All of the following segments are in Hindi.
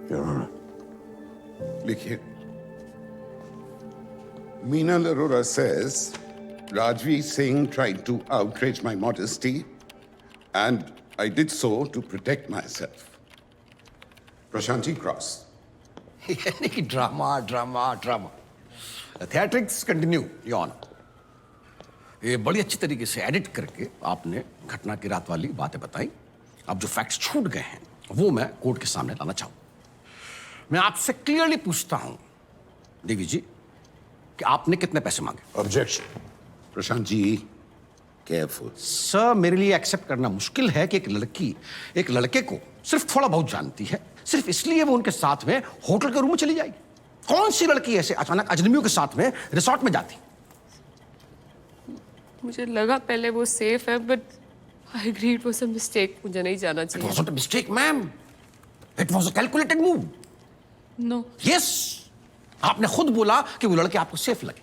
Your Honor. लिखिए. Meena Arora says Rajveer Singh tried to outrage my modesty, and I did so to protect myself. Prashanti Cross. यानी कि drama drama drama. Theatrics continue your honour. ये बड़ी अच्छी तरीके से एडिट करके आपने घटना की रात वाली बातें बताई. अब जो फैक्ट्स छूट गए हैं वो मैं कोर्ट के सामने लाना चाहूँ. मैं आपसे क्लियरली पूछता हूं देवी जी कि आपने कितने पैसे मांगे. Objection. Prashant ji, careful. Sir, मेरे लिए एक्सेप्ट करना मुश्किल है कि एक लड़की एक लड़के को सिर्फ थोड़ा बहुत जानती है, सिर्फ इसलिए वो उनके साथ में होटल के रूम में चली जाएगी. कौन सी लड़की ऐसे अचानक अजनबियों के साथ में रिसोर्ट में जाती. मुझे लगा पहले वो सेफ है, but I agree it was a mistake. मुझे नहीं जाना इट चाहिए. Was not a mistake ma'am, it was a calculated move. No. Yes, आपने खुद बोला कि वो लड़के आपको सेफ लगे.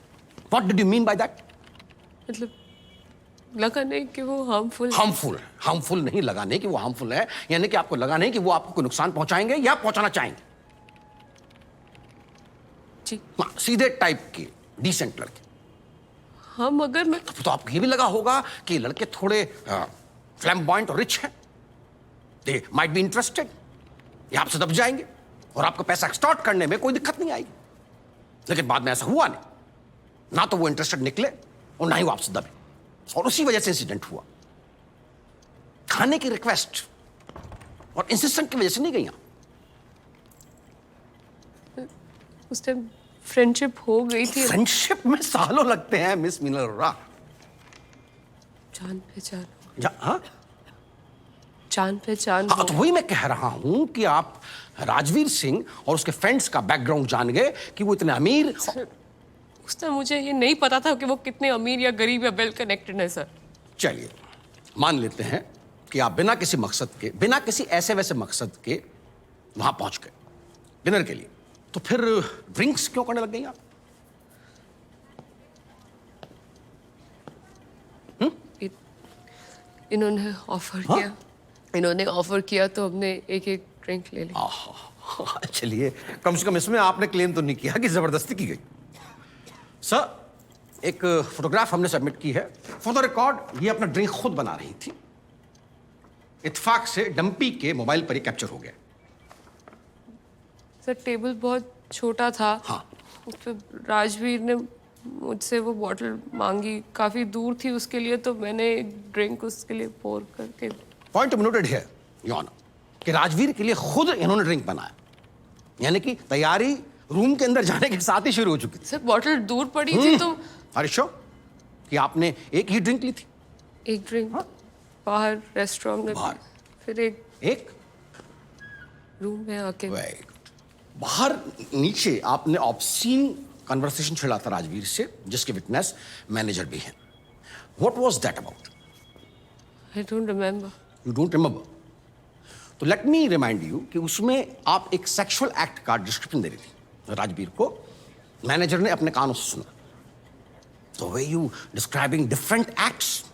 What did you mean by that. मतलब लगा नहीं कि वो हार्मफुल. हार्मफुल नहीं लगा नहीं कि वो हार्मफुल है, यानी कि आपको लगा नहीं कि वो आपको कोई नुकसान पहुंचाएंगे या पहुंचाना चाहेंगे. जी. सीधे टाइप के डिसेंट लड़के. हाँ, मगर मैं तो आपको ये भी लगा होगा कि लड़के थोड़े फ्लैम्बॉयंट और रिच हैं. They might be interested. ये आपसे दब जाएंगे और आपको पैसा एक्सटॉर्ट करने में कोई दिक्कत नहीं आएगी. लेकिन बाद में ऐसा हुआ नहीं. ना तो वो इंटरेस्टेड निकले और ना ही वो आपसे दबे, और उसी वजह से इंसिडेंट हुआ. खाने की रिक्वेस्ट और इंसिस्टेंट की वजह से नहीं गई. उस टाइम फ्रेंडशिप हो गई थी. फ्रेंडशिप में सालों लगते हैं मिस मीना अरोरा. जान पहचान. हाँ, जान पहचान. हाँ, तो वही मैं कह रहा हूं कि आप राजवीर सिंह और उसके फ्रेंड्स का बैकग्राउंड जान गए कि वो इतने अमीर. उस टाइम मुझे ये नहीं पता था कि वो कितने अमीर या गरीब या वेल कनेक्टेड है. सर, चलिए मान लेते हैं कि आप बिना किसी मकसद के, बिना किसी ऐसे वैसे मकसद के वहां पहुंच गए डिनर के लिए. तो फिर ड्रिंक्स क्यों करने लग गई आप. इन्होंने ऑफर हाँ? किया. इन्होंने ऑफर किया तो हमने एक एक ड्रिंक ले ली. चलिए, कम से कम इसमें आपने क्लेम तो नहीं किया कि जबरदस्ती की गई. सर, एक फोटोग्राफ हमने सबमिट की है. फॉर द रिकॉर्ड ये अपना ड्रिंक खुद बना रही थी. इत्तेफाक से डंपी के मोबाइल पर ही कैप्चर हो गया. सर, टेबल बहुत छोटा था. हाँ. उस पे राजवीर ने मुझसे वो बॉटल मांगी. काफी दूर थी उसके लिए, तो मैंने एक ड्रिंक उसके लिए पोर करके. पॉइंट नोटेड है योर ऑनर कि राजवीर के लिए खुद इन्होंने ड्रिंक बनाया, यानी कि तैयारी रूम के अंदर जाने के साथ ही शुरू हो चुकी थी. सर, बॉटल दूर पड़ी थी तो अरे श्योर कि आपने एक ही ड्रिंक ली थी. एक ड्रिंक बाहर रेस्टोरेंट में, बाहर. फिर एक रूम में आके. बाहर नीचे आपने ऑब्सीन कन्वर्सेशन छेड़ा था राजवीर से, जिसके विटनेस मैनेजर भी हैं. What was that about. I don't remember. You don't remember. तो लेट मी रिमाइंड यू कि उसमें आप एक सेक्सुअल एक्ट का डिस्क्रिप्शन दे रही थी राजवीर को. मैनेजर ने अपने कानों से सुना. तो way you describing different acts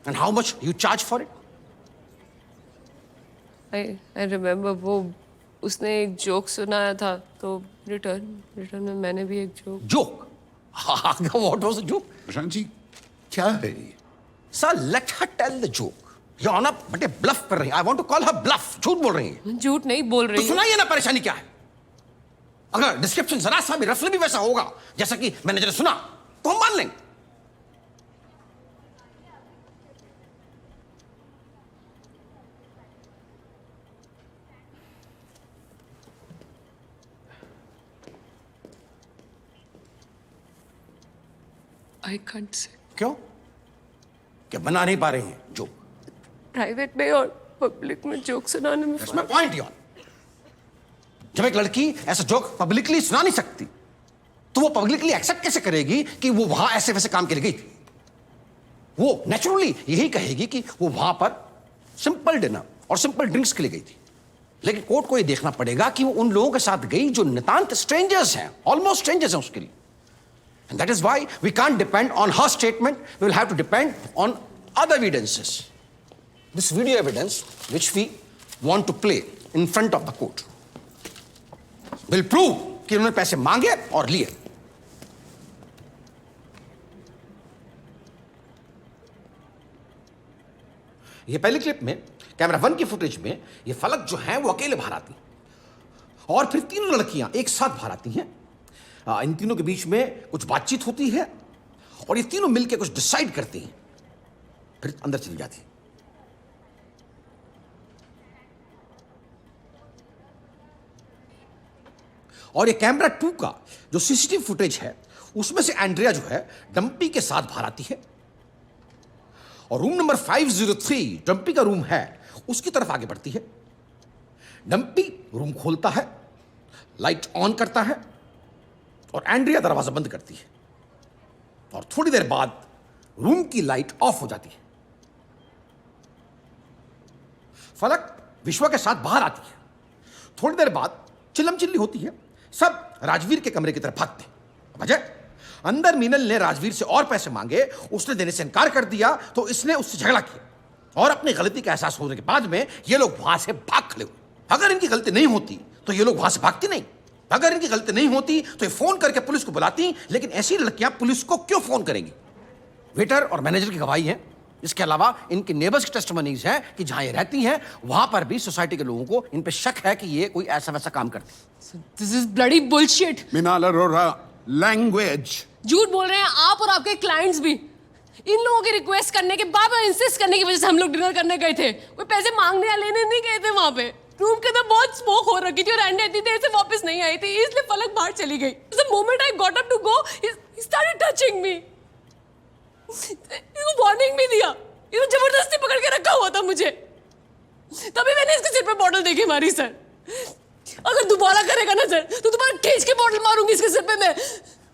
and how much you charge for it. I remember वो उसने एक जोक सुनाया था, तो रिटर्न में मैंने भी एक joke. What was the joke. Prashant ji, क्या है ये? Sir, let her tell the joke. Your honour, बटे ब्लफ कर रही है. I want to call her bluff. झूठ बोल रही है. झूठ नहीं बोल तो रही. सुनाइए ना, परेशानी क्या है. अगर डिस्क्रिप्शन जरा सा भी रफली भी वैसा होगा जैसा कि मैनेजर ने सुना, तो हम मान लेंगे. I can't say. क्यों. क्या बना नहीं पा रही हैं जोक. प्राइवेट में और पब्लिक में जोक सुनाने में That's my point, योर. जब एक लड़की ऐसा जोक पब्लिकली सुना नहीं सकती, तो वो पब्लिकली एक्सेप्ट कैसे करेगी कि वो वहां ऐसे वैसे काम के लिए गई थी. वो नेचुरली यही कहेगी कि वो वहां पर सिंपल डिनर और सिंपल ड्रिंक्स के लिए गई थी. लेकिन कोर्ट को ये देखना पड़ेगा कि वो उन लोगों के साथ गई जो नितांत स्ट्रेंजर्स हैं, ऑलमोस्ट स्ट्रेंजर्स हैं उसके लिए. And that is why we can't depend on her statement. We will have to depend on other evidences. This video evidence, which we want to play in front of the court. Will prove कि उन्होंने पैसे मांगे और लिए। ये पहली क्लिप में कैमरा 1 की फुटेज में ये फलक जो है वो अकेले बाहर आती है और फिर तीनों लड़कियां एक साथ बाहर आती हैं। इन तीनों के बीच में कुछ बातचीत होती है और ये तीनों मिलकर कुछ डिसाइड करती हैं, फिर अंदर चली जाती है। और ये कैमरा 2 का जो सीसीटीवी फुटेज है उसमें से एंड्रिया जो है डंपी के साथ बाहर आती है और रूम नंबर 503 डंपी का रूम है उसकी तरफ आगे बढ़ती है। डंपी रूम खोलता है, लाइट ऑन करता है और एंड्रिया दरवाजा बंद करती है और थोड़ी देर बाद रूम की लाइट ऑफ हो जाती है। फलक विश्वा के साथ बाहर आती है। थोड़ी देर बाद चिल्लम चिल्ली होती है, सब राजवीर के कमरे की तरफ भागते हैं। वजह अंदर मीनल ने राजवीर से और पैसे मांगे, उसने देने से इनकार कर दिया तो इसने उससे झगड़ा किया और अपनी गलती का एहसास होने के बाद में ये लोग वहां से भाग खड़े हुए। अगर इनकी गलती नहीं होती तो ये लोग वहां से भागती नहीं, अगर इनकी गलती नहीं होती तो ये फोन करके पुलिस को बुलाती, लेकिन ऐसी लड़कियां पुलिस को क्यों फोन करेंगी? वेटर और मैनेजर की गवाही है, इसके अलावा इनके नेबर्स की टेस्टिमनीज है कि जहां ये रहती हैं वहां पर भी सोसाइटी के लोगों को इन पे शक है कि ये कोई ऐसा वैसा काम करती। This is bloody bullshit. Minal Arora, language. झूठ बोल रहे हैं आप और आपके क्लाइंट्स भी। इन लोगों की रिक्वेस्ट करने के बाद और इंसिस्ट करने की वजह से हम लोग डिनर करने गए थे, कोई पैसे मांगने या लेने नहीं गए थे। वहां पे रूम के अंदर बहुत स्मोक हो रखी थी और एंडी इतनी देर से वापस नहीं आई थी, इसलिए फलक बाहर चली गई। The moment I got up to go, he started touching me. इसको वार्निंग भी दिया, ये जबरदस्ती पकड़ के रखा हुआ था मुझे, तभी मैंने इसके सिर पे बॉटल देखी मारी। सर अगर दोबारा करेगा ना सर तो दोबारा खींच के बॉटल मारूंगी इसके सिर पे मैं।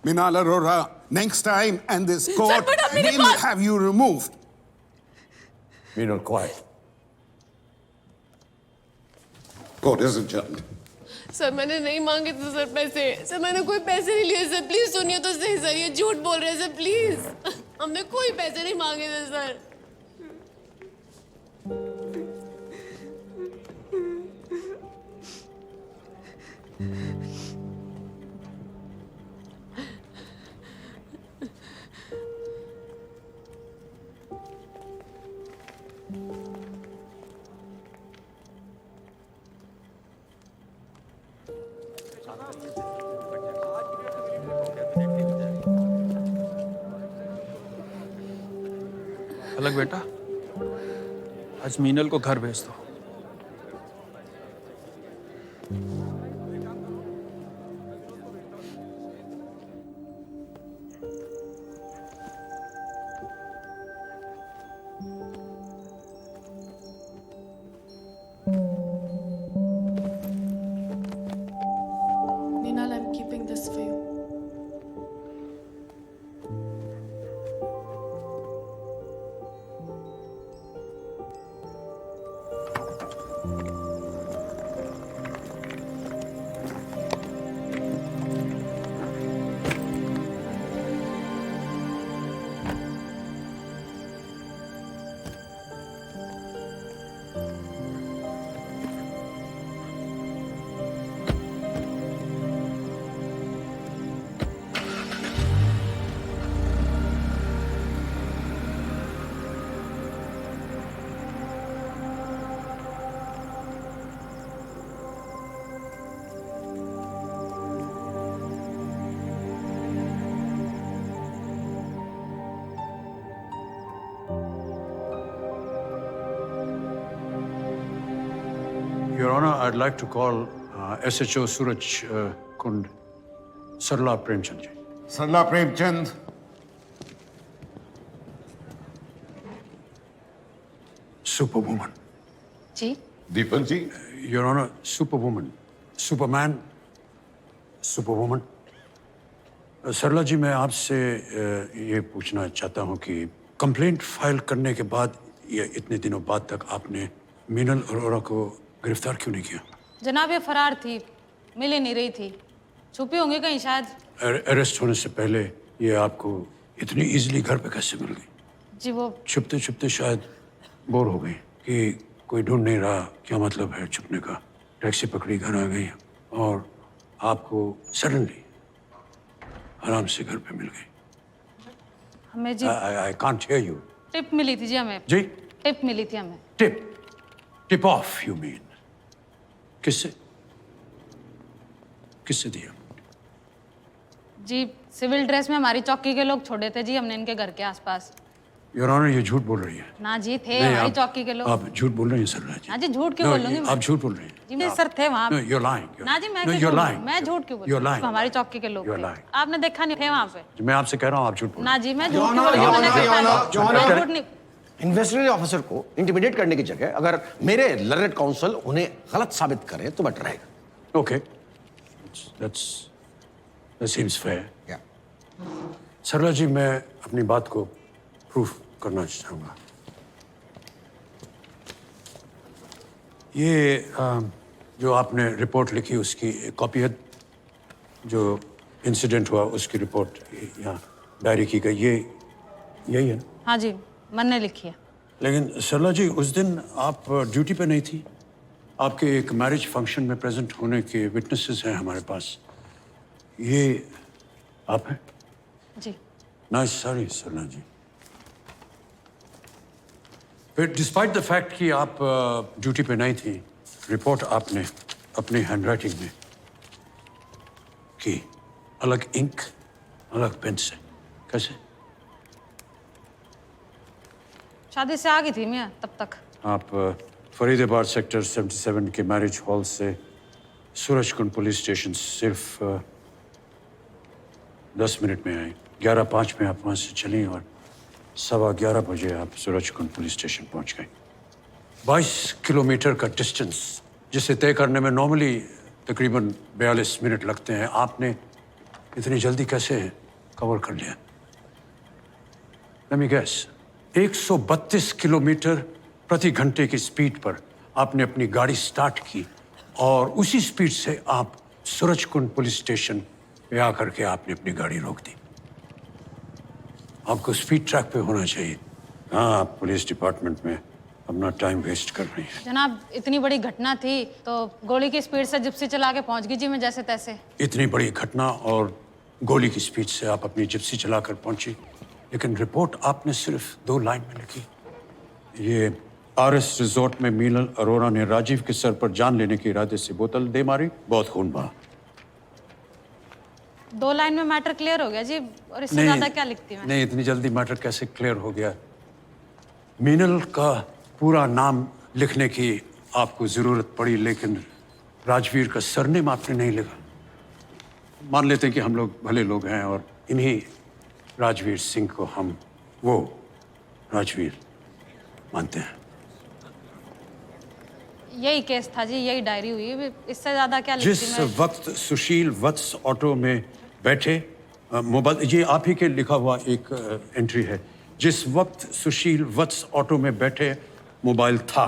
Minal Arora, next time and this court but अब मेरे will pass- have you removed. Meenal quite. Court is adjourned. Sir मैंने नहीं मांगे थे सर पैसे, सर मैंने कोई पैसे नहीं लिए सर, प्लीज सुनिए तो सही सर, ये झूठ बोल रहे हैं सर, प्लीज हमने कोई पैसे नहीं मांगे थे सर। अलग बेटा, आज मीनल को घर भेज दो। Ninal, I'm keeping this for you. Your Honor, I'd like to call SHO Suraj Kund, Sarla Premchand ji. Sarla Premchand. Superwoman. Ji Deepak ji. Your Honor, Superwoman. Superman, Superwoman. सरला जी, मैं आपसे ये पूछना चाहता हूँ कि कंप्लेंट फाइल करने के बाद या इतने दिनों बाद तक आपने मीनल अरोरा को गिरफ्तार क्यों नहीं किया? जनाब ये फरार थी, मिल ही नहीं रही थी, छुपी होंगी कहीं शायद। अरेस्ट होने से पहले ये आपको इतनी इजीली घर पे कैसे मिल गई? जी वो छुपते छुपते शायद बोर हो गई कि कोई ढूंढ नहीं रहा, क्या मतलब है छुपने का। टैक्सी पकड़ी, घर आ गई और आपको सडनली आराम से घर पे मिल गई? हमें जी I can't hear you. Tip मिली थी जी हमें। जी? टिप मिली थी हमें। Tip off you mean? किससे? किससे दिया? जी सिविल ड्रेस में हमारी चौकी के लोग छोड़े थे जी हमने इनके घर के आसपास। योर ऑनर, ये झूठ बोल रही है। ना जी थे नहीं, हमारी आप- चौकी के लोग। आप झूठ बोल रही हैं सरला जी। हाँ जी झूठ क्यों No, बोलूंगी मैं? आप झूठ बोल रही हैं। जी मैं सर थे वहाँ। No, you're lying. ना जी मैं No, क्यों you're बोलूं? lying. मैं झूठ क्यों You're बोलूं? lying. हमारी चौकी के लोग You're थे। lying. आपने देखा नहीं थे वहाँ पे? मैं आपसे कह रहा हूँ आप झूठ बोल रही ना जी मैं झूठ Your क्यों Honor, बोलूंगी? Your मैंने Honor, देखा Your नहीं। Honor, Your मैं Honor. झूठ नहीं। इन्वेस्टिगेटिव ऑफिसर को इंटिमिडेट करने की जगह अगर मेरे लर्नेड काउंसिल उन्हें गलत साबित करे तो बेटर रहेगा। हैं। Okay. That seems fair. Yeah. सरला जी, मैं अपनी बात को प्रूफ करना चाहूँगा। ये जो आपने रिपोर्ट लिखी उसकी कॉपी है, जो इंसिडेंट हुआ उसकी रिपोर्ट यहाँ डायरी की गई, ये यही है ना? हाँ जी मन ने लिखी है। लेकिन सरला जी, उस दिन आप ड्यूटी पे नहीं थी। आपके एक मैरिज फंक्शन में प्रेजेंट होने के विटनेसेस हैं हमारे पास। ये आप हैं? जी नाइस, सॉरी सरला जी। फिर डिस्पाइट द फैक्ट कि आप ड्यूटी पे नहीं थी, रिपोर्ट आपने अपनी हैंडराइटिंग में की, अलग इंक अलग पेन से। कैसे? शादी से आ गई थी मैं तब तक। आप फरीदाबाद सेक्टर 77 के मैरिज हॉल से सूरजकुंड पुलिस स्टेशन सिर्फ 10 मिनट में आए। 11:05 में आप वहाँ से चली और 11:15 बजे आप सूरजकुंड पुलिस स्टेशन पहुँच गए। 22 किलोमीटर का डिस्टेंस जिसे तय करने में नॉर्मली तकरीबन 42 मिनट लगते हैं, आपने इतनी जल्दी कैसे कवर कर लिया? Let me guess, 132 किलोमीटर प्रति घंटे की स्पीड पर आपने अपनी गाड़ी स्टार्ट की और उसी स्पीड से आप सूरजकुंड पुलिस स्टेशन पे आकर के आपने अपनी गाड़ी रोक दी। आपको स्पीड ट्रैक पे होना चाहिए। हाँ, आप पुलिस डिपार्टमेंट में अपना टाइम वेस्ट कर रही हैं। जनाब इतनी बड़ी घटना थी तो गोली की स्पीड से जिप्सी चला के पहुंच गई जी मैं जैसे तैसे। इतनी बड़ी घटना और गोली की स्पीड से आप अपनी जिप्सी चलाकर पहुंची, लेकिन रिपोर्ट आपने सिर्फ 2 लाइन में लिखी। ये आरएस रिजॉर्ट में मीनल अरोरा ने राजीव के सर पर जान लेने के इरादे से बोतल दे मारी, बहुत खून बहा। 2 लाइन में मैटर क्लियर हो गया जी, और इससे ज्यादा क्या लिखती मैं? नहीं, इतनी जल्दी मैटर कैसे क्लियर हो गया? मीनल का पूरा नाम लिखने की आपको जरूरत पड़ी, लेकिन राजवीर का सरनेम आपने नहीं लिखा। मान लेते हैं कि हम लोग भले लोग हैं और इन्हीं राजवीर सिंह को हम वो राजवीर मानते हैं। यही केस था जी, यही डायरी हुई है, इससे ज्यादा क्या लिखती जिस मैं? वक्त सुशील वत्स ऑटो में बैठे, मोबाइल, ये आप ही के लिखा हुआ एक एंट्री है। जिस वक्त सुशील वत्स ऑटो में बैठे मोबाइल था,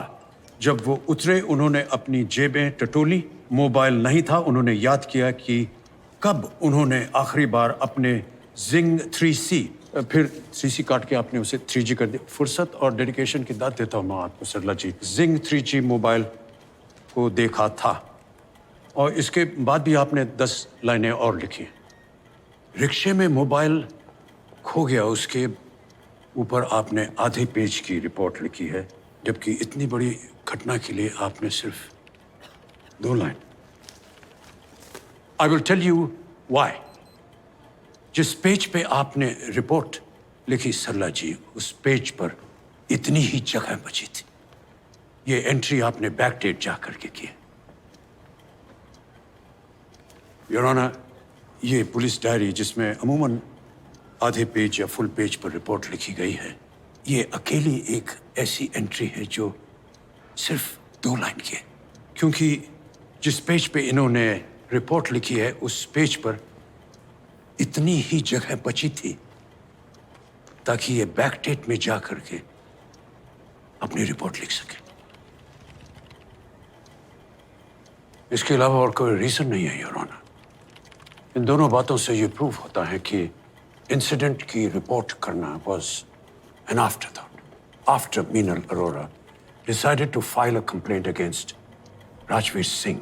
जब वो उतरे उन्होंने अपनी जेबें टटोली, मोबाइल नहीं था। उन्होंने याद किया कि कब उन्होंने आखिरी बार अपने जिंग 3C, फिर 3C काट के आपने उसे 3G कर दिया। फुर्सत और डेडिकेशन की दाद देता हूँ मैं आपको सरला जी। जिंग 3G मोबाइल को देखा था और इसके बाद भी आपने 10 लाइनें और लिखी। रिक्शे में मोबाइल खो गया, उसके ऊपर आपने आधे पेज की रिपोर्ट लिखी है, जबकि इतनी बड़ी घटना के लिए आपने सिर्फ 2 line. I will tell you why. जिस पेज पे आपने रिपोर्ट लिखी सरला जी, उस पेज पर इतनी ही जगह बची थी। ये एंट्री आपने बैकडेट जा करके की है। योर ऑनर, ये पुलिस डायरी जिसमें अमूमन आधे पेज या फुल पेज पर रिपोर्ट लिखी गई है, ये अकेली एक ऐसी एंट्री है जो सिर्फ 2 लाइन की है। क्योंकि जिस पेज पे इन्होंने रिपोर्ट लिखी है, उस पेज पर इतनी ही जगह बची थी ताकि ये बैकडेट में जा करके अपनी रिपोर्ट लिख सके। इसके अलावा और कोई रीजन नहीं है योर ऑनर। इन दोनों बातों से ये प्रूव होता है कि इंसिडेंट की रिपोर्ट करना was an afterthought after Meenal Arora decided to file a complaint against Rajveer Singh